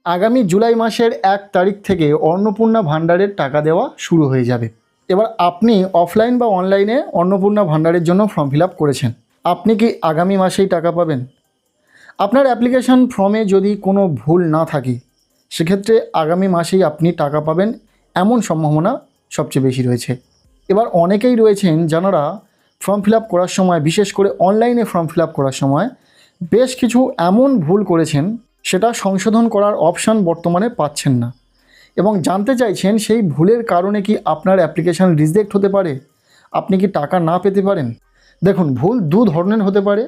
আগামী জুলাই মাসের 1 তারিখ থেকে অন্নপূর্ণা ভাণ্ডারের টাকা দেওয়া শুরু হয়ে যাবে। এবার আপনি অফলাইন বা অনলাইনে অন্নপূর্ণা ভাণ্ডারের জন্য ফর্ম ফিল আপ করেছেন, আপনি কি আগামী মাসেই টাকা পাবেন? আপনার অ্যাপ্লিকেশন ফর্মে যদি কোনো ভুল না থাকে সেক্ষেত্রে আগামী মাসেই আপনি টাকা পাবেন এমন সম্ভাবনা সবচেয়ে বেশি রয়েছে। এবার অনেকেই রয়েছেন যারা ফর্ম ফিল আপ করার সময়, বিশেষ করে অনলাইনে ফর্ম ফিল আপ করার সময় বেশ কিছু এমন ভুল করেছেন সেটা সংশোধন করার অপশান বর্তমানে পাচ্ছেন না এবং জানতে চাইছেন সেই ভুলের কারণে কি আপনার অ্যাপ্লিকেশান রিজেক্ট হতে পারে, আপনি কি টাকা না পেতে পারেন। দেখুন, ভুল দু ধরনের হতে পারে,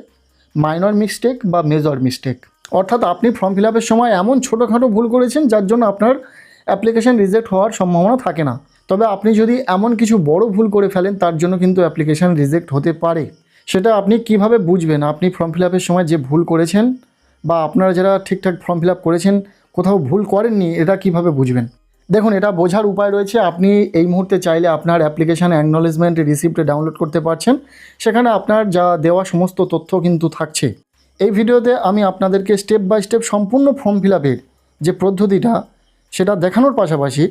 মাইনর মিস্টেক বা মেজর মিস্টেক। অর্থাৎ আপনি ফর্ম ফিল আপের সময় এমন ছোটোখাটো ভুল করেছেন যার জন্য আপনার অ্যাপ্লিকেশান রিজেক্ট হওয়ার সম্ভাবনা থাকে না। তবে আপনি যদি এমন কিছু বড় ভুল করে ফেলেন তার জন্য কিন্তু অ্যাপ্লিকেশান রিজেক্ট হতে পারে। সেটা আপনি কিভাবে বুঝবেন আপনি ফর্ম ফিল আপের সময় যে ভুল করেছেন বা আপনারা যারা ঠিকঠাক ফর্ম ফিল আপ করেছেন কোথাও ভুল করেননি, এটা কিভাবে বুঝবেন? দেখুন, এটা বোঝার উপায় রয়েছে। আপনি এই মুহূর্তে চাইলে আপনার অ্যাপ্লিকেশান অ্যাকনলেজমেন্ট রিসিপ্ট ডাউনলোড করতে পারছেন। সেখানে আপনার যা দেওয়া সমস্ত তথ্য কিন্তু থাকছে। এই ভিডিওতে আমি আপনাদেরকে স্টেপ বাই স্টেপ সম্পূর্ণ ফর্ম ফিল আপের যে পদ্ধতিটা সেটা দেখানোর পাশাপাশি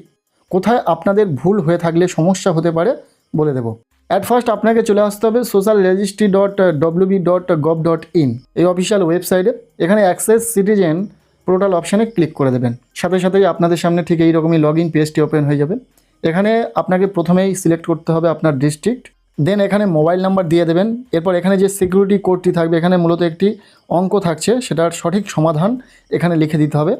কোথায় আপনাদের ভুল হয়ে থাকলে সমস্যা হতে পারে বলে দেব। অ্যাট ফার্স্ট আপনাকে চলে আসতে হবে social registry.wb.gov.in এই অফিসিয়াল ওয়েবসাইটে। এখানে অ্যাক্সেস সিটিজেন পোর্টাল অপশানে ক্লিক করে দেবেন। সাথে সাথেই আপনাদের সামনে ঠিক এইরকমই লগ ইন পেজটি ওপেন হয়ে যাবে। এখানে আপনাকে প্রথমেই সিলেক্ট করতে হবে আপনার ডিস্ট্রিক্ট, দেন এখানে মোবাইল নাম্বার দিয়ে দেবেন। এরপর এখানে যে সিকিউরিটি কোডটি থাকবে, এখানে মূলত একটি অঙ্ক থাকছে, সেটার সঠিক সমাধান এখানে লিখে দিতে হবে।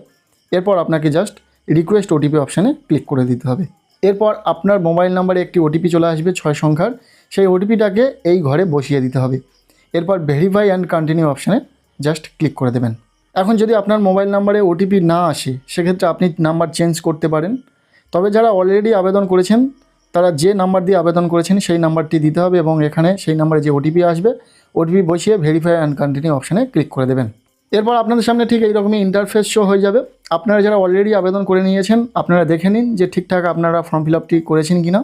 এরপর আপনাকে জাস্ট রিকোয়েস্ট ওটিপি অপশানে ক্লিক করে দিতে হবে। এরপর আপনার মোবাইল নাম্বারে একটি ওটিপি চলে আসবে 6 সংখ্যার, সেই ওটিপিটাকে এই ঘরে বসিয়ে দিতে হবে। এরপর ভেরিফাই অ্যান্ড কন্টিনিউ অপশানে জাস্ট ক্লিক করে দেবেন। এখন যদি আপনার মোবাইল নাম্বারে ওটিপি না আসে সেক্ষেত্রে আপনি নাম্বার চেঞ্জ করতে পারেন। তবে যারা অলরেডি আবেদন করেছেন তারা যে নাম্বার দিয়ে আবেদন করেছেন সেই নাম্বারটি দিতে হবে এবং এখানে সেই নাম্বারে যে ওটিপি আসবে ওটিপি বসিয়ে ভেরিফাই অ্যান্ড কন্টিনিউ অপশানে ক্লিক করে দেবেন। এরপর আপনাদের সামনে ঠিক এইরকমই ইন্টারফেস শো হয়ে যাবে। আপনারা যারা অলরেডি আবেদন করে নিয়েছেন আপনারা দেখে নিন যে ঠিকঠাক আপনারা ফর্ম ফিল আপটি করেছেন কি না।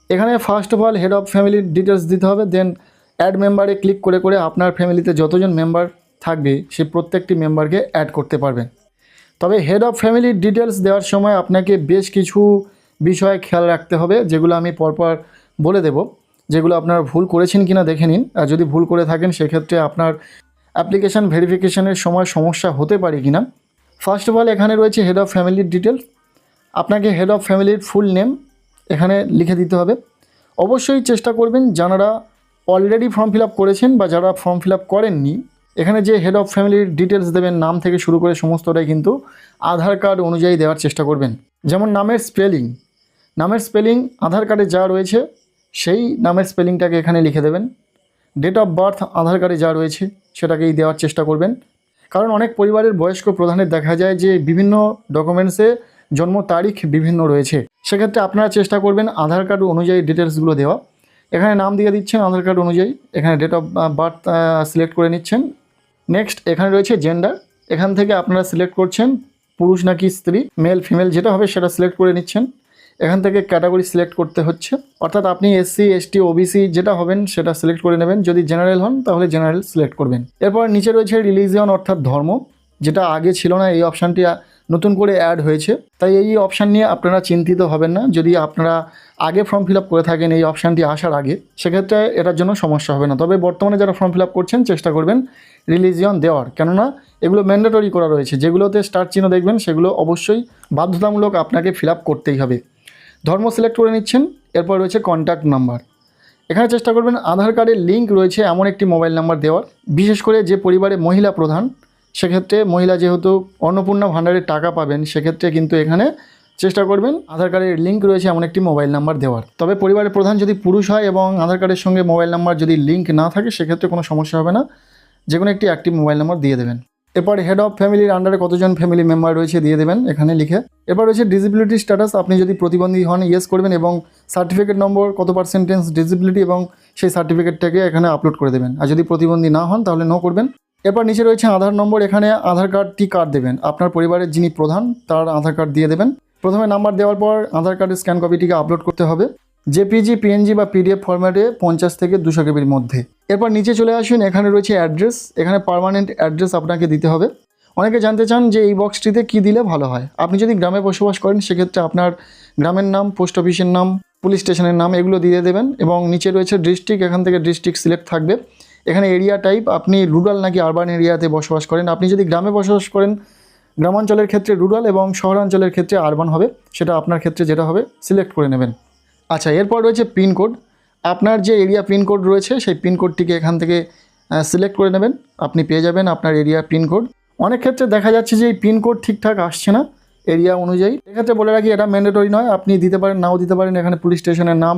এখানে first of all head of ফ্যামিলির ডিটেলস দিতে হবে, দেন অ্যাড মেম্বারে ক্লিক করে করে আপনার ফ্যামিলিতে যতজন মেম্বার থাকবে সেই প্রত্যেকটি মেম্বারকে অ্যাড করতে পারবেন। তবে হেড অফ ফ্যামিলির ডিটেলস দেওয়ার সময় আপনাকে বেশ কিছু বিষয় খেয়াল রাখতে হবে, যেগুলো আমি পরপর বলে দেব, যেগুলো আপনারা ভুল করেছেন কিনা দেখে নিন। আর যদি ভুল করে থাকেন সেক্ষেত্রে আপনার অ্যাপ্লিকেশান ভেরিফিকেশনের সময় সমস্যা হতে পারে কিনা। ফার্স্ট অফ অল এখানে রয়েছে হেড অফ ফ্যামিলির ডিটেলস। আপনাকে হেড অফ ফ্যামিলির ফুল নেম এখানে লিখে দিতে হবে। অবশ্যই চেষ্টা করবেন যারা অলরেডি ফর্ম ফিল আপ করেছেন বা যারা ফর্ম ফিল আপ করেননি, এখানে যে হেড অফ ফ্যামিলির ডিটেলস দেবেন নাম থেকে শুরু করে সমস্তটাই কিন্তু আধার কার্ড অনুযায়ী দেওয়ার চেষ্টা করবেন। যেমন নামের স্পেলিং আধার কার্ডে যা রয়েছে সেই নামের স্পেলিংটাকে এখানে লিখে দেবেন। ডেট অফ বার্থ আধার কার্ডে যা রয়েছে সেটাকেই দেওয়ার চেষ্টা করবেন। কারণ অনেক পরিবারের বয়স্ক প্রধানের দেখা যায় যে বিভিন্ন ডকুমেন্টসে জন্ম তারিখ বিভিন্ন রয়েছে, সেক্ষেত্রে আপনারা চেষ্টা করবেন আধার কার্ড অনুযায়ী ডিটেলসগুলো দেওয়া। এখানে নাম দিয়ে দিচ্ছেন আধার কার্ড অনুযায়ী, এখানে ডেট অফ বার্থ সিলেক্ট করে নিচ্ছেন। নেক্সট এখানে রয়েছে জেন্ডার, এখান থেকে আপনারা সিলেক্ট করছেন পুরুষ নাকি স্ত্রী, মেল ফিমেল যেটা হবে সেটা সিলেক্ট করে নিচ্ছেন। এখান থেকে ক্যাটাগরি সিলেক্ট করতে হচ্ছে, অর্থাৎ আপনি এসসি এসটি ওবিসি যেটা হবেন সেটা সিলেক্ট করে নেবেন। যদি জেনারেল হন তাহলে জেনারেল সিলেক্ট করবেন। এরপর নিচে রয়েছে রিলিজিয়ন অর্থাৎ ধর্ম, যেটা আগে ছিল না, এই অপশানটি নতুন করে অ্যাড হয়েছে। তাই এই অপশান নিয়ে আপনারা চিন্তিত হবেন না। যদি আপনারা আগে ফর্ম ফিল আপ করে থাকেন এই অপশানটি আসার আগে, সেক্ষেত্রে এটার জন্য সমস্যা হবে না। তবে বর্তমানে যারা ফর্ম ফিল আপ করছেন চেষ্টা করবেন রিলিজিয়ন দেওয়ার, কেননা এগুলো ম্যান্ডেটরি করা রয়েছে। যেগুলোতে স্টার চিহ্ন দেখবেন সেগুলো অবশ্যই বাধ্যতামূলক আপনাকে ফিল আপ করতেই হবে। ধর্ম সিলেক্ট করে নিচ্ছেন। এরপর রয়েছে কন্ট্যাক্ট নাম্বার, এখানে চেষ্টা করবেন আধার কার্ডের লিঙ্ক রয়েছে এমন একটি মোবাইল নাম্বার দেওয়ার। বিশেষ করে যে পরিবারে মহিলা প্রধান, সেক্ষেত্রে মহিলা যেহেতু অন্নপূর্ণা ভাণ্ডারের টাকা পাবেন সেক্ষেত্রে কিন্তু এখানে চেষ্টা করবেন আধার কার্ডের লিঙ্ক রয়েছে এমন একটি মোবাইল নাম্বার দেওয়ার। তবে পরিবারের প্রধান যদি পুরুষ হয় এবং আধার কার্ডের সঙ্গে মোবাইল নাম্বার যদি লিঙ্ক না থাকে সেক্ষেত্রে কোনো সমস্যা হবে না, যে কোনো একটি অ্যাক্টিভ মোবাইল নাম্বার দিয়ে দেবেন। এরপর হেড অফ ফ্যামিলির আন্ডারে কতজন ফ্যামিলি মেম্বার রয়েছে দিয়ে দেবেন এখানে লিখে। এরপর রয়েছে ডিসেবিলিটি স্ট্যাটাস, আপনি যদি প্রতিবন্ধী হন ইয়েস করবেন এবং সার্টিফিকেট নম্বর কত পার্সেন্টেজ ডিসেবিলিটি এবং সেই সার্টিফিকেটটাকে এখানে আপলোড করে দেবেন। আর যদি প্রতিবন্ধী না হন তাহলে নো করবেন। এরপর নিচে রয়েছে আধার নম্বর, এখানে আধার কার্ডটি কার্ড দেবেন, আপনার পরিবারের যিনি প্রধান তার আধার কার্ড দিয়ে দেবেন। প্রথমে নাম্বার দেওয়ার পর আধার কার্ডের স্ক্যান কপিটিকে আপলোড করতে হবে জেপিজি পিএনজি বা পিডিএফ ফরম্যাটে 50 থেকে 200 কেবির মধ্যে। এরপর নিচে চলে আসুন, এখানে রয়েছে অ্যাড্রেস, এখানে পার্মানেন্ট অ্যাড্রেস আপনাকে দিতে হবে। অনেকে জানতে চান যে এই বক্সটিতে কী দিলে ভালো হয়। আপনি যদি গ্রামে বসবাস করেন সেক্ষেত্রে আপনার গ্রামের নাম, পোস্ট অফিসের নাম, পুলিশ স্টেশনের নাম এগুলো দিয়ে দেবেন এবং নিচে রয়েছে ডিস্ট্রিক্ট, এখান থেকে ডিস্ট্রিক্ট সিলেক্ট থাকবে। এখানে এরিয়া টাইপ, আপনি রুরাল নাকি আরবান এরিয়াতে বসবাস করেন। আপনি যদি গ্রামে বসবাস করেন গ্রামাঞ্চলের ক্ষেত্রে রুরাল এবং শহরাঞ্চলের ক্ষেত্রে আরবান হবে, সেটা আপনার ক্ষেত্রে যেটা হবে সিলেক্ট করে নেবেন। আচ্ছা, এরপর রয়েছে পিনকোড। আপনার যে এরিয়া পিনকোড রয়েছে সেই পিনকোডটিকে এখান থেকে সিলেক্ট করে নেবেন, আপনি পেয়ে যাবেন আপনার এরিয়া পিনকোড। অনেক ক্ষেত্রে দেখা যাচ্ছে যে এই পিনকোড ঠিকঠাক আসছে না এরিয়া অনুযায়ী। এক্ষেত্রে বলে রাখি এটা ম্যান্ডেটরি নয়, আপনি দিতে পারেন নাও দিতে পারেন। এখানে পুলিশ স্টেশনের নাম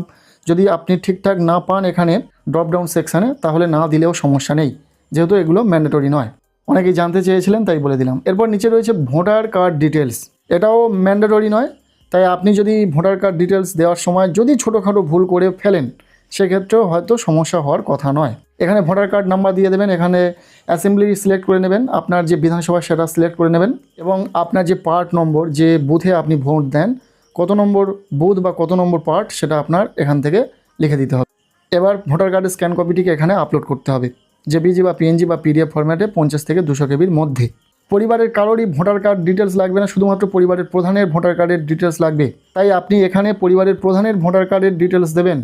যদি আপনি ঠিকঠাক না পান এখানে ড্রপডাউন সেকশানে, তাহলে না দিলেও সমস্যা নেই, যেহেতু এগুলো ম্যান্ডেটরি নয়। অনেকেই জানতে চেয়েছিলেন তাই বলে দিলাম। এরপর নিচে রয়েছে ভোটার কার্ড ডিটেলস, এটাও ম্যান্ডেটরি নয়, তাই আপনি যদি ভোটার কার্ড ডিটেলস দেওয়ার সময় যদি ছোটোখাটো ভুল করে ফেলেন সেক্ষেত্রেও হয়তো সমস্যা হওয়ার কথা নয়। এখানে ভোটার কার্ড নাম্বার দিয়ে দেবেন, এখানে অ্যাসেম্বলি সিলেক্ট করে নেবেন, আপনার যে বিধানসভা সেটা সিলেক্ট করে নেবেন এবং আপনার যে পার্ট নম্বর, যে বুথে আপনি ভোট দেন কত নম্বর বুথ বা কত নম্বর পার্ট, সেটা আপনার এখান থেকে লিখে দিতে হবে। এবার ভোটার কার্ডের স্ক্যান কপিটিকে এখানে আপলোড করতে হবে, জেপিজি বা পিএনজি বা পিডিএফ ফরম্যাটে 50 থেকে 200 কেবির মধ্যে। পরিবারের কারোরই ভোটার কার্ড ডিটেলস লাগবে না, শুধুমাত্র পরিবারের প্রধানের ভোটার কার্ডের ডিটেলস লাগবে, তাই আপনি এখানে পরিবারের প্রধানের ভোটার কার্ডের ডিটেলস দেবেন।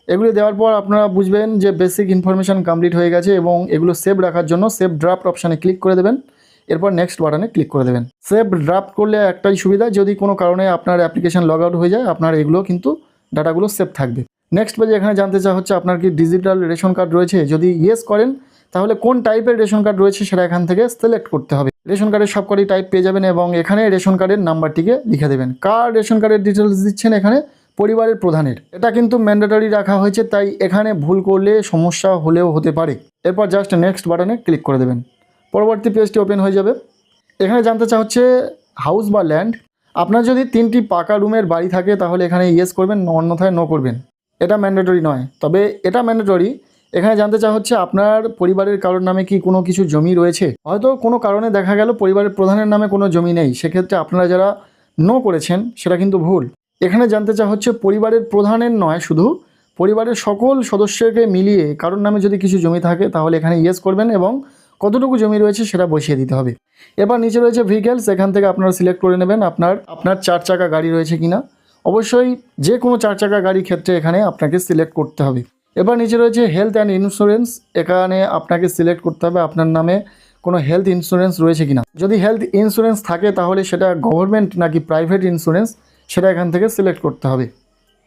এগুলি দেওয়ার পর আপনারা বুঝবেন যে বেসিক ইনফরমেশান কমপ্লিট হয়ে গেছে এবং এগুলো সেভ রাখার জন্য সেভ ড্রাফট অপশানে ক্লিক করে দেবেন, এরপর নেক্সট বাটনে ক্লিক করে দেবেন। সেভ ড্রাফট করলে একটাই সুবিধা, যদি কোনো কারণে আপনার অ্যাপ্লিকেশন লগ আউট হয়ে যায় আপনার এগুলো কিন্তু ডাটাগুলো সেভ থাকবে। নেক্সট পেজে এখানে জানতে চাওয়া হচ্ছে আপনার কি ডিজিটাল রেশন কার্ড রয়েছে, যদি ইয়েস করেন তাহলে কোন টাইপের রেশন কার্ড রয়েছে সেটা এখান থেকে সিলেক্ট করতে হবে। রেশন কার্ডের সবকটি টাইপ পেয়ে যাবেন এবং এখানে রেশন কার্ডের নাম্বারটিকে লিখে দেবেন। কার রেশন কার্ডের ডিটেলস দিচ্ছেন এখানে পরিবারের প্রধানের, এটা কিন্তু ম্যান্ডেটরি রাখা হয়েছে, তাই এখানে ভুল করলে সমস্যা হলেও হতে পারে। এরপর জাস্ট নেক্সট বাটনে ক্লিক করে দেবেন, পরবর্তী পেজটি ওপেন হয়ে যাবে। এখানে জানতে চাওয়া হচ্ছে হাউস বা ল্যান্ড। আপনার যদি 3টি পাকা রুমের বাড়ি থাকে তাহলে এখানে ইয়েস করবেন, অন্যথায় নো করবেন। এটা ম্যান্ডেটরি নয়, তবে এটা ম্যান্ডেটরি। এখানে জানতে চাওয়া হচ্ছে আপনার পরিবারের কারোর নামে কি কোনো কিছু জমি রয়েছে। হয়তো কোনো কারণে দেখা গেল পরিবারের প্রধানের নামে কোনো জমি নেই, সেক্ষেত্রে আপনারা যারা নো করেছেন সেটা কিন্তু ভুল। এখানে জানতে চাওয়া হচ্ছে পরিবারের প্রধানের নয়, শুধু পরিবারের সকল সদস্যকে মিলিয়ে কারোর নামে যদি কিছু জমি থাকে তাহলে এখানে ইয়েস করবেন এবং কতটুকু জমি রয়েছে সেটা বসিয়ে দিতে হবে। এবার নিচে রয়েছে ভেহিকেলস, এখান থেকে আপনারা সিলেক্ট করে নেবেন আপনার 4 চাকা গাড়ি রয়েছে কিনা। অবশ্যই যে কোনো 4 চাকা গাড়ির ক্ষেত্রে এখানে আপনাকে সিলেক্ট করতে হবে। এবার নিচে রয়েছে হেলথ অ্যান্ড ইন্স্যুরেন্স, এখানে আপনাকে সিলেক্ট করতে হবে আপনার নামে কোনো হেলথ ইন্স্যুরেন্স রয়েছে কিনা। যদি হেলথ ইন্স্যুরেন্স থাকে তাহলে সেটা গভর্নমেন্ট নাকি প্রাইভেট ইন্স্যুরেন্স সেটা এখান থেকে সিলেক্ট করতে হবে।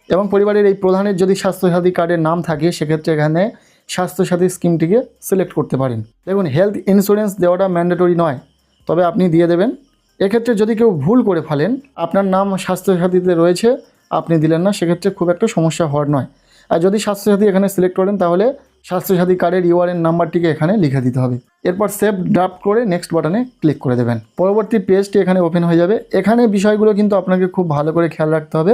এবং পরিবারের এই প্রধানের যদি স্বাস্থ্যসাথী কার্ডের নাম থাকে সেক্ষেত্রে এখানে স্বাস্থ্যসাথী স্কিমটিকে সিলেক্ট করতে পারেন। দেখুন, হেলথ ইন্স্যুরেন্স দেওয়াটা ম্যান্ডেটরি নয়, তবে আপনি দিয়ে দেবেন। এক্ষেত্রে যদি কেউ ভুল করে ফেলেন, আপনার নাম স্বাস্থ্যসাথীতে রয়েছে আপনি দিলেন না, সেক্ষেত্রে খুব একটা সমস্যা হওয়ার নয়। আর যদি স্বাস্থ্যসাথী এখানে সিলেক্ট করেন তাহলে স্বাস্থ্যসাথী কার্ডের ইউআরএন নাম্বারটিকে এখানে লিখে দিতে হবে। এরপর সেভ ড্রাফট করে নেক্সট বাটনে ক্লিক করে দেবেন, পরবর্তী পেজটি এখানে ওপেন হয়ে যাবে। এখানে বিষয়গুলো কিন্তু আপনাকে খুব ভালো করে খেয়াল রাখতে হবে।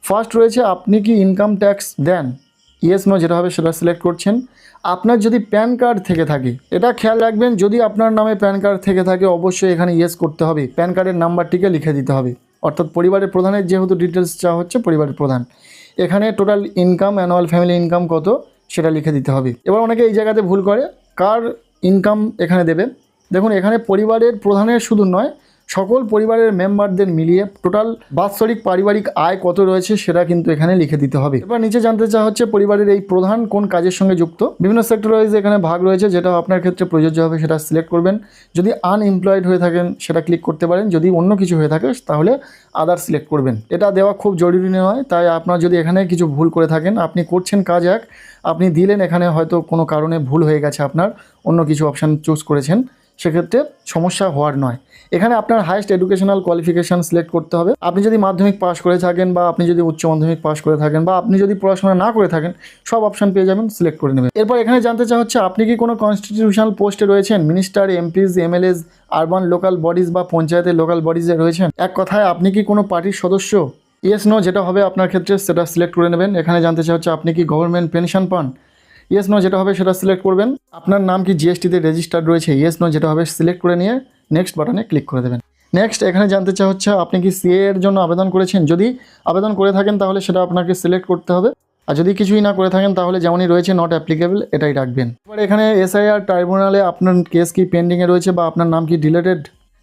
ফার্স্ট রয়েছে আপনি কি ইনকাম ট্যাক্স দেন, ইয়েস নো যেটা হবে সেটা সিলেক্ট করছেন। আপনার যদি প্যান কার্ড থেকে থাকে, এটা খেয়াল রাখবেন, যদি আপনার নামে প্যান কার্ড থেকে থাকে অবশ্যই এখানে ইয়েস করতে হবে, প্যান কার্ডের নাম্বারটিকে লিখে দিতে হবে। অর্থাৎ পরিবারের প্রধানের যেহেতু ডিটেলস চাওয়া হচ্ছে পরিবারের প্রধান, এখানে total income annual family income কত সেটা লিখে দিতে হবে। এবার অনেকে এই জায়গাতে ভুল করে, কার ইনকাম এখানে দেবে। দেখুন, এখানে পরিবারের প্রধানের শুধু নয়, সকল পরিবারের মেম্বারদের মিলিয়ে টোটাল বাৎসরিক পারিবারিক আয় কত রয়েছে সেটা কিন্তু এখানে লিখে দিতে হবে। এবার নিচে জানতে চাওয়া হচ্ছে পরিবারের এই প্রধান কোন কাজের সঙ্গে যুক্ত। বিভিন্ন সেক্টর ওয়াইজ এখানে ভাগ রয়েছে, যেটা আপনার ক্ষেত্রে প্রযোজ্য হবে সেটা সিলেক্ট করবেন। যদি আনএমপ্লয়েড হয়ে থাকেন সেটা ক্লিক করতে পারেন, যদি অন্য কিছু হয়ে থাকে তাহলে আদার সিলেক্ট করবেন। এটা দেওয়া খুব জরুরি নয়, তাই আপনার যদি এখানে কিছু ভুল করে থাকেন, আপনি করছেন কাজ এক, আপনি দিলেন, এখানে হয়তো কোনো কারণে ভুল হয়ে গেছে, আপনার অন্য কিছু অপশান চুজ করেছেন, সেক্ষেত্রে সমস্যা হওয়ার নয়। এখানে আপনার হাইয়েস্ট এডুকেশনাল কোয়ালিফিকেশান সিলেক্ট করতে হবে। আপনি যদি মাধ্যমিক পাস করে থাকেন বা আপনি যদি উচ্চ মাধ্যমিক পাস করে থাকেন বা আপনি যদি পড়াশোনা না করে থাকেন, সব অপশান পেয়ে যাবেন, সিলেক্ট করে নেবেন। এরপর এখানে জানতে চাওয়া হচ্ছে আপনি কি কোনো কনস্টিটিউশনাল পোস্টে রয়েছেন, minister, MPs, MLS, urban local bodies বা পঞ্চায়েতের লোকাল বডিজে রয়েছেন। এক কথায় আপনি কি কোনো পার্টির সদস্য, ইয়েস নো যেটা হবে আপনার ক্ষেত্রে সেটা সিলেক্ট করে নেবেন। এখানে জানতে চাওয়া হচ্ছে আপনি কি গভর্নমেন্ট পেনশন পান, ইয়েস নো যেটা হবে সেটা সিলেক্ট করবেন। আপনার নাম কি জিএসটিতে রেজিস্টার্ড রয়েছে, ইয়েস নো যেটা হবে সিলেক্ট করে নিয়ে নেক্সট বাটনে ক্লিক করে দেবেন। নেক্সট এখানে জানতে চাওয়া হচ্ছে আপনি কি সিএ এর জন্য আবেদন করেছেন, যদি আবেদন করে থাকেন তাহলে সেটা আপনাকে সিলেক্ট করতে হবে। আর যদি কিছুই না করে থাকেন তাহলে যেমনই রয়েছে নট অ্যাপ্লিকেবল এটাই রাখবেন। এবার এখানে এসআইআর ট্রাইব্যুনালে আপনার কেস কি পেন্ডিংয়ে রয়েছে বা আপনার নাম কি ডিলেটেড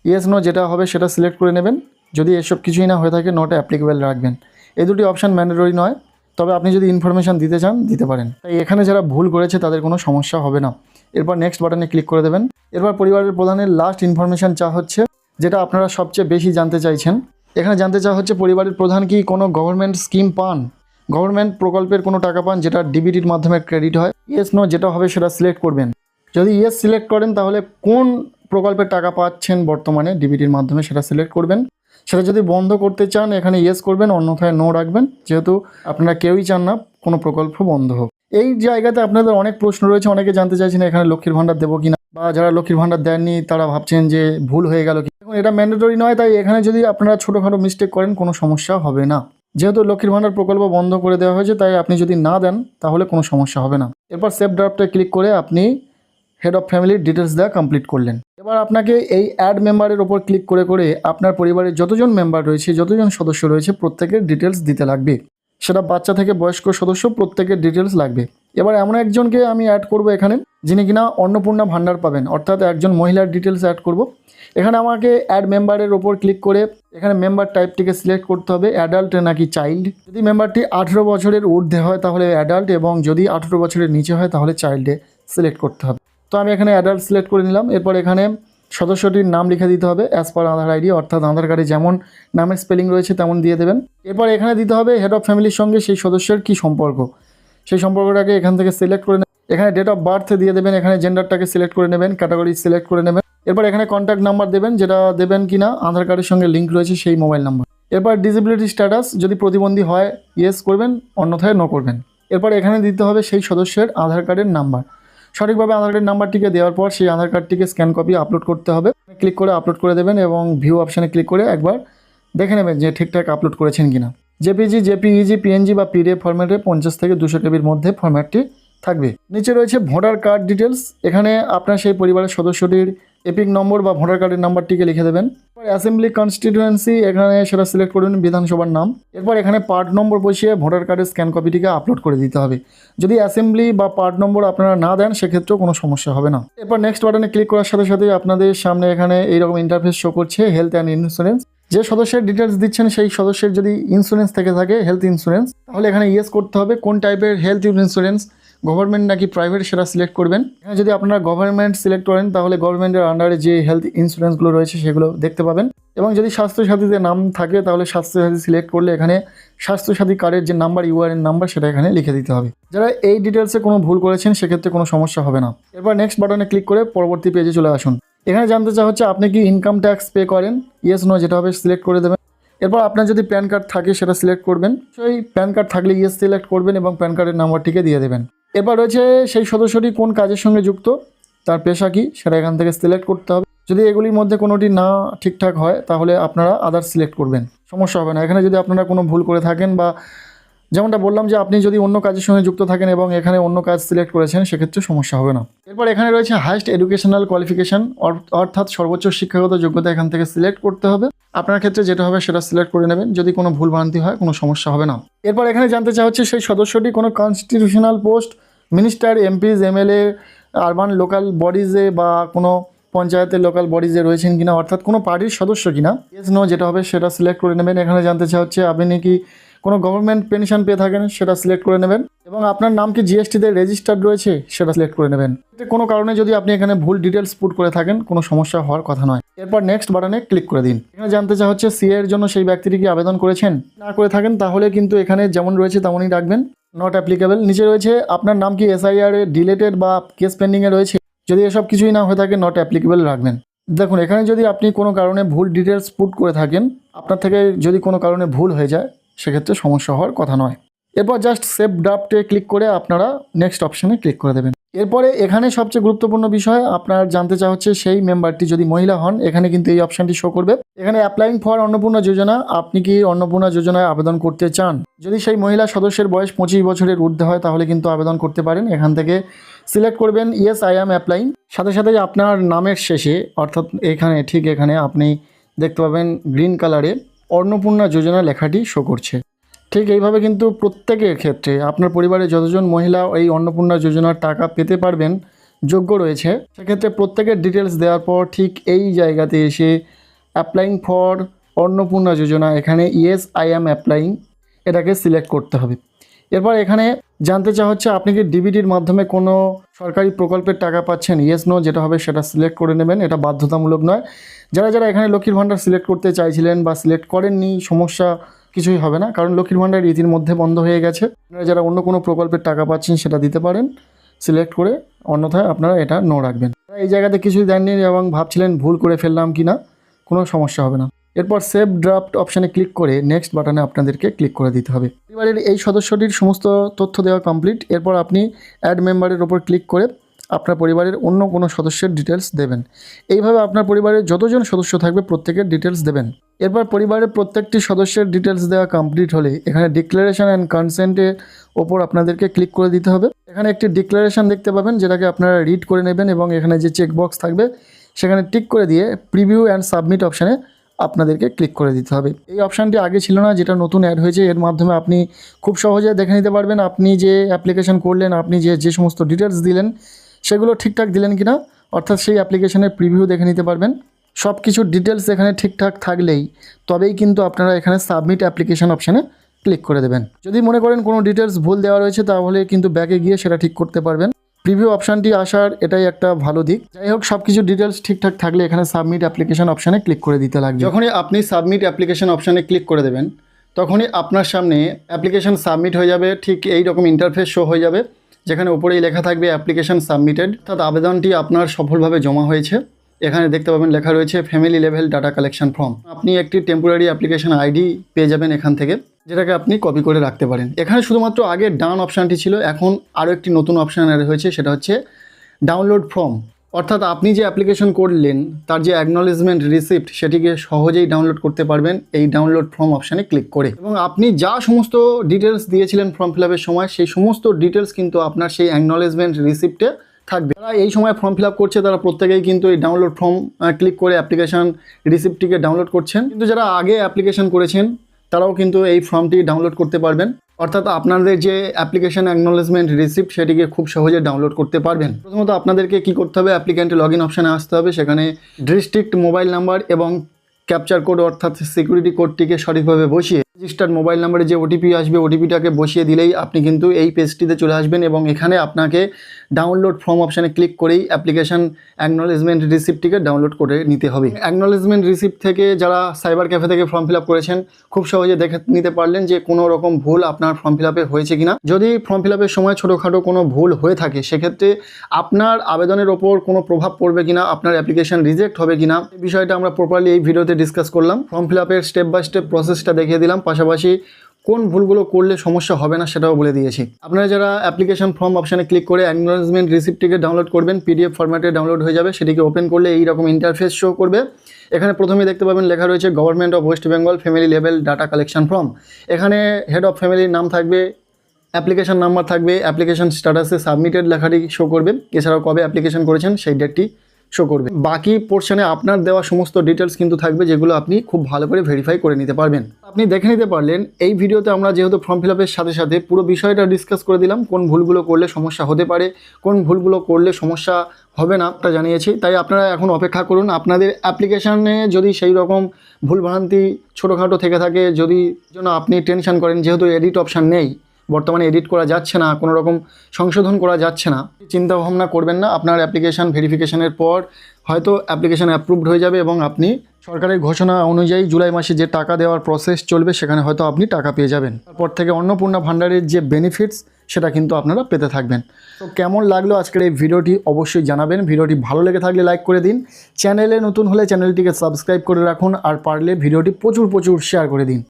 ইয়েস নো যেটা হবে সেটা সিলেক্ট করে নেবেন। যদি এসব কিছুই না হয়ে থাকে নট অ্যাপ্লিকেবল রাখবেন। এই দুটি অপশান ম্যান্ডেটরি নয়, তবে আপনি যদি ইনফরমেশান দিতে চান দিতে পারেন। তাই এখানে যারা ভুল করেছে তাদের কোনো সমস্যা হবে না। এরপর নেক্সট বাটনে ক্লিক করে দেবেন। এরপর পরিবারের প্রধানের লাস্ট ইনফরমেশান চা হচ্ছে, যেটা আপনারা সবচেয়ে বেশি জানতে চাইছেন। এখানে জানতে চাওয়া হচ্ছে পরিবারের প্রধান কি কোনো গভর্নমেন্ট স্কিম পান, গভর্নমেন্ট প্রকল্পের কোনো টাকা পান যেটা ডিবিটির মাধ্যমে ক্রেডিট হয়। ইয়েস নো যেটা হবে সেটা সিলেক্ট করবেন। যদি ইয়েস সিলেক্ট করেন তাহলে কোন প্রকল্পের টাকা পাচ্ছেন বর্তমানে ডিবিটির মাধ্যমে সেটা সিলেক্ট করবেন। সেটা যদি বন্ধ করতে চান এখানে ইয়েস করবেন, অন্যথায় নো রাখবেন, যেহেতু আপনারা কেউই চান না কোনো প্রকল্প বন্ধ হোক। এই জায়গাতে আপনাদের অনেক প্রশ্ন রয়েছে, অনেকে জানতে চাইছেন এখানে লক্ষ্মীর ভাণ্ডার দেবো কিনা, বা যারা লক্ষ্মীর ভাণ্ডার দেননি তারা ভাবছেন যে ভুল হয়ে গেল কি। এখন এটা ম্যান্ডেটরি নয়, তাই এখানে যদি আপনারা ছোটোখাটো মিস্টেক করেন কোনো সমস্যা হবে না। যেহেতু লক্ষ্মীর ভাণ্ডার প্রকল্প বন্ধ করে দেওয়া হয়েছে, তাই আপনি যদি না দেন তাহলে কোনো সমস্যা হবে না। এরপর সেভ ড্রাফটে ক্লিক করে আপনি হেড অফ ফ্যামিলির ডিটেলস দেওয়া কমপ্লিট করলেন। এবার আপনাকে এই অ্যাড মেম্বারের ওপর ক্লিক করে করে আপনার পরিবারের যতজন মেম্বার রয়েছে, যতজন সদস্য রয়েছে প্রত্যেকের ডিটেলস দিতে লাগবে। সেটা বাচ্চা থেকে বয়স্ক সদস্য প্রত্যেকের ডিটেলস লাগবে। এবার এমন একজনকে আমি অ্যাড করব এখানে, যিনি কিনা অন্নপূর্ণা ভাণ্ডার পাবেন, অর্থাৎ একজন মহিলার ডিটেলস অ্যাড করব। এখানে আমাকে অ্যাড মেম্বারের ওপর ক্লিক করে এখানে মেম্বার টাইপটিকে সিলেক্ট করতে হবে, অ্যাডাল্ট নাকি চাইল্ড। যদি মেম্বারটি 18 বছরের ঊর্ধ্বে হয় তাহলে অ্যাডাল্ট, এবং যদি 18 বছরের নিচে হয় তাহলে চাইল্ডে সিলেক্ট করতে হবে। তো আমি এখানে অ্যাডাল্ট সিলেক্ট করে নিলাম। এরপর এখানে সদস্যটির নাম লিখে দিতে হবে অ্যাজ পার আধার আইডি, অর্থাৎ আধার কার্ডে যেমন নামের স্পেলিং রয়েছে তেমন দিয়ে দেবেন। এরপর এখানে দিতে হবে হেড অফ ফ্যামিলির সঙ্গে সেই সদস্যের কী সম্পর্ক, সেই সম্পর্কটাকে এখান থেকে সিলেক্ট করে নেবেন। এখানে ডেট অফ বার্থ দিয়ে দেবেন, এখানে জেন্ডারটাকে সিলেক্ট করে নেবেন, ক্যাটাগরি সিলেক্ট করে নেবেন। এরপর এখানে কন্ট্যাক্ট নাম্বার দেবেন, যেটা দেবেন কি না আধার কার্ডের সঙ্গে লিঙ্ক রয়েছে সেই মোবাইল নাম্বার। এরপর ডিসেবিলিটি স্ট্যাটাস, যদি প্রতিবন্ধী হয় ইয়েস করবেন, অন্যথায় নো করবেন। এরপর এখানে দিতে হবে সেই সদস্যের আধার কার্ডের নাম্বার। সঠিকভাবে আধার কার্ডের নাম্বারটিকে দেওয়ার পর সেই আধার কার্ডটিকে স্ক্যান কপি আপলোড করতে হবে। ক্লিক করে আপলোড করে দেবেন এবং ভিউ অপশানে ক্লিক করে একবার দেখে নেবেন যে ঠিকঠাক আপলোড করেছেন কিনা। জেপিজি, জেপিইজি, পিএনজি বা পিডিএফ ফরম্যাটে 50 থেকে 200 কেবির মধ্যে ফরম্যাটটি থাকবে। নিচে রয়েছে ভোটার কার্ড ডিটেলস, এখানে আপনার সেই পরিবারের সদস্যটির এপিক নম্বর বা ভোটার কার্ডের নাম্বারটিকে লিখে দেবেন। অ্যাসেম্বলি কনস্টিটিউয়েন্সি, এখানে সেটা সিলেক্ট করবেন বিধানসভার নাম। এরপর এখানে পার্ট নম্বর বসিয়ে ভোটার কার্ডের স্ক্যান কপিটিকে আপলোড করে দিতে হবে। যদি অ্যাসেম্বলি বা পার্ট নম্বর আপনারা না দেন সেক্ষেত্রেও কোনো সমস্যা হবে না। এরপর নেক্সট বাটনে ক্লিক করার সাথে সাথে আপনাদের সামনে এখানে এইরকম ইন্টারফেস শো করছে হেলথ অ্যান্ড ইন্স্যুরেন্স। যে সদস্যের ডিটেলস দিচ্ছেন সেই সদস্যের যদি ইন্স্যুরেন্স থেকে থাকে হেলথ ইন্স্যুরেন্স, তাহলে এখানে ইয়েস করতে হবে। কোন টাইপের হেলথ ইন্স্যুরেন্স, গভর্নমেন্ট নাকি প্রাইভেট, সেটা সিলেক্ট করবেন। এখানে যদি আপনারা গভর্নমেন্ট সিলেক্ট করেন তাহলে গভর্নমেন্টের আন্ডারে যে হেলথ ইন্স্যুরেন্সগুলো রয়েছে সেগুলো দেখতে পাবেন। এবং যদি স্বাস্থ্যসাথীতে নাম থাকে তাহলে স্বাস্থ্যসাথী সিলেক্ট করলে এখানে স্বাস্থ্যসাথী কার্ডের যে নাম্বার, ইউআরএন নাম্বার, সেটা এখানে লিখে দিতে হবে। যারা এই ডিটেলসে কোনো ভুল করেছেন সেক্ষেত্রে কোনো সমস্যা হবে না। এরপর নেক্সট বাটনে ক্লিক করে পরবর্তী পেজে চলে আসুন। এখানে জানতে চাওয়া হচ্ছে আপনি কি ইনকাম ট্যাক্স পে করেন, ইয়েস নো যেটা হবে সিলেক্ট করে দেবেন। এরপর আপনার যদি প্যান কার্ড থাকে সেটা সিলেক্ট করবেন, সেই প্যান কার্ড থাকলে ইয়েস সিলেক্ট করবেন এবং প্যান কার্ডের নাম্বারটিকে দিয়ে দেবেন। এরপর রয়েছে সেই সদস্যটি কোন কাজের সঙ্গে যুক্ত, তার পেশা কি, সেটা এখান থেকে সিলেক্ট করতে হবে। যদি এগুলির মধ্যে কোনোটি না ঠিকঠাক হয় তাহলে আপনারা আদার সিলেক্ট করবেন, সমস্যা হবে না। এখানে যদি আপনারা কোনো ভুল করে থাকেন বা যেমনটা বললাম যে আপনি যদি অন্য কাজের সঙ্গে যুক্ত থাকেন এবং এখানে অন্য কাজ সিলেক্ট করেছেন সেক্ষেত্রে সমস্যা হবে না। এরপর এখানে রয়েছে হাইস্ট এডুকেশনাল কোয়ালিফিকেশন, অর্থাৎ সর্বোচ্চ শিক্ষাগত যোগ্যতা এখান থেকে সিলেক্ট করতে হবে। আপনার ক্ষেত্রে যেটা হবে সেটা সিলেক্ট করে নেবেন, যদি কোনো ভুল ভ্রান্তি হয় কোনো সমস্যা হবে না। এরপর এখানে জানতে চাওয়া হচ্ছে সেই সদস্যটি কোনো constitutional post, minister, MPs, MLA, urban local বডিজে বা কোনো পঞ্চায়েতের লোকাল বডিজে রয়েছেন কিনা, অর্থাৎ কোনো পার্টির সদস্য কিনা, ইয়েস নো যেটা হবে সেটা সিলেক্ট করে নেবেন। এখানে জানতে চাওয়া হচ্ছে আপনি নাকি কোনো গভর্নমেন্ট পেনশন পেয়ে থাকেন, সেটা সিলেক্ট করে নেবেন। এবং আপনার নাম কি জিএসটিতে রেজিস্টার্ড রয়েছে সেটা সিলেক্ট করে নেবেন। কোনো কারণে যদি আপনি এখানে ভুল ডিটেলস পুট করে থাকেন কোনো সমস্যা হওয়ার কথা নয়। এরপর নেক্সট বাটনে ক্লিক করে দিন। এখানে জানতে চাওয়া হচ্ছে সিএ এর জন্য সেই ব্যক্তিটি কি আবেদন করেছেন, না করে থাকেন তাহলে কিন্তু এখানে যেমন রয়েছে তেমনই রাখবেন, নট অ্যাপ্লিকেবল। নিচে রয়েছে আপনার নাম কি এসআইআর এ ডিলেটেড বা কেস পেন্ডিংয়ে রয়েছে, যদি এসব কিছুই না হয়ে থাকে নট অ্যাপ্লিকেবল রাখবেন। দেখুন এখানে যদি আপনি কোনো কারণে ভুল ডিটেলস পুট করে থাকেন, আপনার থেকে যদি কোনো কারণে ভুল হয়ে যায় সেক্ষেত্রে সমস্যা হওয়ার কথা নয়। এরপর জাস্ট সেভ ড্রাফটে ক্লিক করে আপনারা নেক্সট অপশানে ক্লিক করে দেবেন। এরপরে এখানে সবচেয়ে গুরুত্বপূর্ণ বিষয় আপনার জানতে চাওয়া হচ্ছে সেই মেম্বারটি যদি মহিলা হন, এখানে কিন্তু এই অপশানটি শো করবে। এখানে অ্যাপ্লাইং ফর অন্নপূর্ণা যোজনা, আপনি কি অন্নপূর্ণা যোজনায় আবেদন করতে চান। যদি সেই মহিলা সদস্যের বয়স 25 বছরের ঊর্ধ্বে হয় তাহলে কিন্তু আবেদন করতে পারেন। এখান থেকে সিলেক্ট করবেন ইয়েস আই অ্যাম অ্যাপ্লাইং। সাথে সাথে আপনার নামের শেষে, অর্থাৎ এখানে ঠিক এখানে আপনি দেখতে পাবেন গ্রিন কালারে অন্নপূর্ণা যোজনা লেখাটি শো করছে। ঠিক এইভাবে কিন্তু প্রত্যেকের ক্ষেত্রে আপনার পরিবারে যতজন মহিলা এই অন্নপূর্ণা যোজনার টাকা পেতে পারবেন, যোগ্য রয়েছে, সেক্ষেত্রে প্রত্যেকের ডিটেলস দেওয়ার পর ঠিক এই জায়গাতে এসে অ্যাপ্লাইং ফর অন্নপূর্ণা যোজনা, এখানে ইয়েস আই অ্যাম অ্যাপ্লাইং এটাকে সিলেক্ট করতে হবে। এরপর এখানে জানতে চাওয়া হচ্ছে আপনি কি ডিবিটির মাধ্যমে কোনো সরকারি প্রকল্পের টাকা পাচ্ছেন, ইয়েস নো যেটা হবে সেটা সিলেক্ট করে নেবেন, এটা বাধ্যতামূলক নয়। যারা যারা এখানে লক্ষ্মীর ভাণ্ডার সিলেক্ট করতে চাইছিলেন বা সিলেক্ট করেননি, সমস্যা কিছুই হবে না, কারণ লক্ষ্মীর ভাণ্ডার রীতির মধ্যে বন্ধ হয়ে গেছে। আপনারা যারা অন্য কোনো প্রকল্পের টাকা পাচ্ছেন সেটা দিতে পারেন সিলেক্ট করে, অন্যথায় আপনারা এটা নো রাখবেন। এই জায়গাতে কিছুই দেননি এবং ভাবছিলেন ভুল করে ফেললাম কি না, কোনো সমস্যা হবে না। এরপর সেভ ড্রাফট অপশানে ক্লিক করে নেক্সট বাটনে আপনাদেরকে ক্লিক করে দিতে হবে। পরিবারের এই সদস্যটির সমস্ত তথ্য দেওয়া কমপ্লিট। এরপর আপনি অ্যাড মেম্বারের ওপর ক্লিক করে আপনার পরিবারের অন্য কোনো সদস্যের ডিটেলস দেবেন। এইভাবে আপনার পরিবারের যতজন সদস্য থাকবে প্রত্যেকের ডিটেলস দেবেন। এরপর পরিবারের প্রত্যেকটি সদস্যের ডিটেলস দেওয়া কমপ্লিট হলে এখানে ডিক্লারেশন অ্যান্ড কনসেন্টের ওপর আপনাদেরকে ক্লিক করে দিতে হবে। এখানে একটি ডিক্লারেশন দেখতে পাবেন যেটাকে আপনারা রিড করে নেবেন এবং এখানে যে চেকবক্স থাকবে সেখানে টিক করে দিয়ে প্রিভিউ অ্যান্ড সাবমিট অপশানে আপনাদেরকে ক্লিক করে দিতে হবে। এই অপশানটি আগে ছিল না, যেটা নতুন অ্যাড হয়েছে। এর মাধ্যমে আপনি খুব সহজে দেখে নিতে পারবেন আপনি যে অ্যাপ্লিকেশন করলেন, আপনি যে সমস্ত ডিটেলস দিলেন সেগুলো ঠিকঠাক দিলেন কিনা, অর্থাৎ সেই অ্যাপ্লিকেশনের প্রিভিউ দেখে নিতে পারবেন। সব কিছু ডিটেলস এখানে ঠিকঠাক থাকলেই তবেই কিন্তু আপনারা এখানে সাবমিট অ্যাপ্লিকেশন অপশানে ক্লিক করে দেবেন। যদি মনে করেন কোনো ডিটেলস ভুল দেওয়া রয়েছে তাহলে কিন্তু ব্যাকে গিয়ে সেটা ঠিক করতে পারবেন। প্রিভিউ অপশানটি আসার এটাই একটা ভালো দিক। যাই হোক, সব কিছু ডিটেলস ঠিকঠাক থাকলে এখানে সাবমিট অ্যাপ্লিকেশন অপশানে ক্লিক করে দিতে লাগবে। যখনই আপনি সাবমিট অ্যাপ্লিকেশন অপশানে ক্লিক করে দেবেন তখনই আপনার সামনে অ্যাপ্লিকেশন সাবমিট হয়ে যাবে। ঠিক এই রকম ইন্টারফেস শো হয়ে যাবে, যেখানে উপরেই লেখা থাকবে অ্যাপ্লিকেশন সাবমিটেড, অর্থাৎ আবেদনটি আপনার সফলভাবে জমা হয়েছে। এখানে দেখতে পাবেন লেখা রয়েছে family level data collection form. আপনি একটি টেম্পোরারি অ্যাপ্লিকেশন আইডি পেয়ে যাবেন এখান থেকে, যেটাকে আপনি কপি করে রাখতে পারেন। এখানে শুধুমাত্র আগে ডান অপশানটি ছিল, এখন আরও একটি নতুন অপশান অ্যাড হয়েছে, সেটা হচ্ছে ডাউনলোড ফর্ম। অর্থাৎ আপনি যে অ্যাপ্লিকেশন করলেন তার যে অ্যাকনলেজমেন্ট রিসিপ্ট সেটিকে সহজেই ডাউনলোড করতে পারবেন এই ডাউনলোড ফর্ম অপশানে ক্লিক করে। এবং আপনি যা সমস্ত ডিটেলস দিয়েছিলেন ফর্ম ফিল আপের সময় সেই সমস্ত ডিটেলস কিন্তু আপনার সেই অ্যাকনলেজমেন্ট রিসিপ্টে থাকবে। যারা এই সময় ফর্ম ফিল আপ করছে তারা প্রত্যেকেই কিন্তু এই ডাউনলোড ফর্ম ক্লিক করে অ্যাপ্লিকেশন রিসিপ্টটিকে ডাউনলোড করছেন, কিন্তু যারা আগে অ্যাপ্লিকেশন করেছেন তারাও কিন্তু এই ফর্মটি ডাউনলোড করতে পারবেন। অর্থাৎ আপনাদের যে অ্যাপ্লিকেশন অ্যাকনলেজমেন্ট রিসিপ্ট সেটিকে খুব সহজে ডাউনলোড করতে পারবেন। প্রথমত আপনাদেরকে কি করতে হবে, অ্যাপ্লিক্যান্টের লগ ইন অপশানে আসতে হবে। সেখানে ডিস্ট্রিক্ট মোবাইল নাম্বার এবং ক্যাপচার কোড অর্থাৎ সিকিউরিটি কোডটিকে সঠিকভাবে বসিয়ে রেজিস্টার্ড মোবাইল নাম্বারে যে ওটিপি আসবে ওটিপিটাকে বসিয়ে দিলেই আপনি কিন্তু এই পেজটিতে চলে আসবেন এবং এখানে আপনাকে ডাউনলোড ফর্ম অপশানে ক্লিক করেই অ্যাপ্লিকেশন অ্যাকনলেজমেন্ট রিসিপ্টটিকে ডাউনলোড করে নিতে হবে। অ্যাকনলেজমেন্ট রিসিপ্ট থেকে যারা সাইবার ক্যাফে থেকে ফর্ম ফিল আপ করেছেন খুব সহজে দেখে নিতে পারলেন যে কোনো রকম ভুল আপনার ফর্ম ফিল আপে হয়েছে কিনা। যদি ফর্ম ফিল আপের সময় ছোটোখাটো কোনো ভুল হয়ে থাকে সেক্ষেত্রে আপনার আবেদনের ওপর কোনো প্রভাব পড়বে কিনা, আপনার অ্যাপ্লিকেশন রিজেক্ট হবে কিনা, এই বিষয়টা আমরা প্রপারলি এই ভিডিওতে ডিসকাস করলাম। ফর্ম ফিল আপের স্টেপ বাই স্টেপ প্রসেসটা দেখিয়ে দিলাম, পাশাপাশি কোন ভুলগুলো করলে সমস্যা হবে না সেটাও বলে দিয়েছি। আপনারা যারা অ্যাপ্লিকেশন ফর্ম অপশানে ক্লিক করে অ্যাকনলেজমেন্ট রিসিপ্টটিকে ডাউনলোড করবেন, পিডিএফ ফরম্যাটে ডাউনলোড হয়ে যাবে, সেটিকে ওপেন করলে এই রকম ইন্টারফেস শো করবে। এখানে প্রথমেই দেখতে পাবেন লেখা রয়েছে government of West Bengal family level data collection form. এখানে হেড অফ ফ্যামিলির নাম থাকবে, অ্যাপ্লিকেশন নাম্বার থাকবে, অ্যাপ্লিকেশন স্ট্যাটাসে সাবমিটেড লেখাটি শো করবে, এছাড়াও কবে অ্যাপ্লিকেশন করেছেন সেই ডেটটি শো করবে। বাকি পোর্শনে আপনার দেওয়া সমস্ত ডিটেলস কিন্তু থাকবে, যেগুলো আপনি খুব ভালো করে ভেরিফাই করে নিতে পারবেন। আপনি দেখে নিতে পারলেন এই ভিডিওতে আমরা যেহেতু ফর্ম ফিল আপের সাথে সাথে পুরো বিষয়টা ডিসকাস করে দিলাম, কোন ভুলগুলো করলে সমস্যা হতে পারে, কোন ভুলগুলো করলে সমস্যা হবে না তা জানিয়েছি। তাই আপনারা এখন অপেক্ষা করুন, আপনাদের অ্যাপ্লিকেশানে যদি সেই রকম ভুলভ্রান্তি ছোটোখাটো থেকে থাকে, যদি জন্য আপনি টেনশন করেন যেহেতু এডিট অপশান নেই, বর্তমানে এডিট করা যাচ্ছে না, কোনো রকম সংশোধন করা যাচ্ছে না, চিন্তা ভাবনা করবেন না। আপনার অ্যাপ্লিকেশান ভেরিফিকেশনের পর হয়তো অ্যাপ্লিকেশান অ্যাপ্রুভড হয়ে যাবে এবং আপনি সরকারের ঘোষণা অনুযায়ী জুলাই মাসে যে টাকা দেওয়ার প্রসেস চলবে সেখানে হয়তো আপনি টাকা পেয়ে যাবেন। তারপর থেকে অন্নপূর্ণা ভাণ্ডারের যে বেনিফিটস সেটা কিন্তু আপনারা পেতে থাকবেন। তো কেমন লাগলো আজকের এই ভিডিওটি অবশ্যই জানাবেন। ভিডিওটি ভালো লেগে থাকলে লাইক করে দিন, চ্যানেলে নতুন হলে চ্যানেলটিকে সাবস্ক্রাইব করে রাখুন, আর পারলে ভিডিওটি প্রচুর শেয়ার করে দিন।